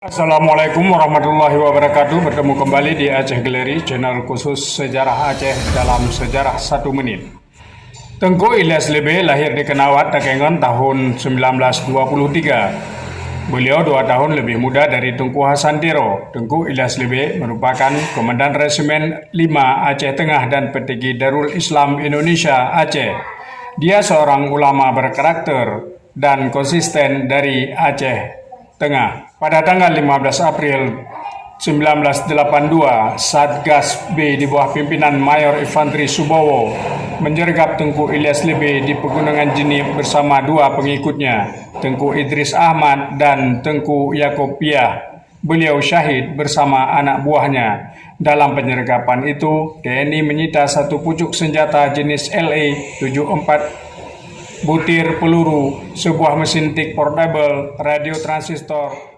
Assalamualaikum warahmatullahi wabarakatuh. Bertemu kembali di Aceh Gallery, channel khusus sejarah Aceh dalam sejarah 1 menit. Tengku Ilyas Lebe lahir di Kenawat, Takengon tahun 1923. Beliau 2 tahun lebih muda dari Tengku Hasan Tiro. Tengku Ilyas Lebe merupakan Komandan Resimen 5 Aceh Tengah dan petinggi Darul Islam Indonesia Aceh. Dia seorang ulama berkarakter dan konsisten dari Aceh Tengah. Pada tanggal 15 April 1982, Satgas B di bawah pimpinan Mayor Infantri Subowo menyergap Tengku Ilyas Lebe di Pegunungan Jenib bersama 2 pengikutnya, Tengku Idris Ahmad dan Tengku Yaakob Piah. Beliau syahid bersama anak buahnya. Dalam penyergapan itu, TNI menyita 1 pucuk senjata jenis LA-74 butir peluru, sebuah mesin tik portable, radio transistor,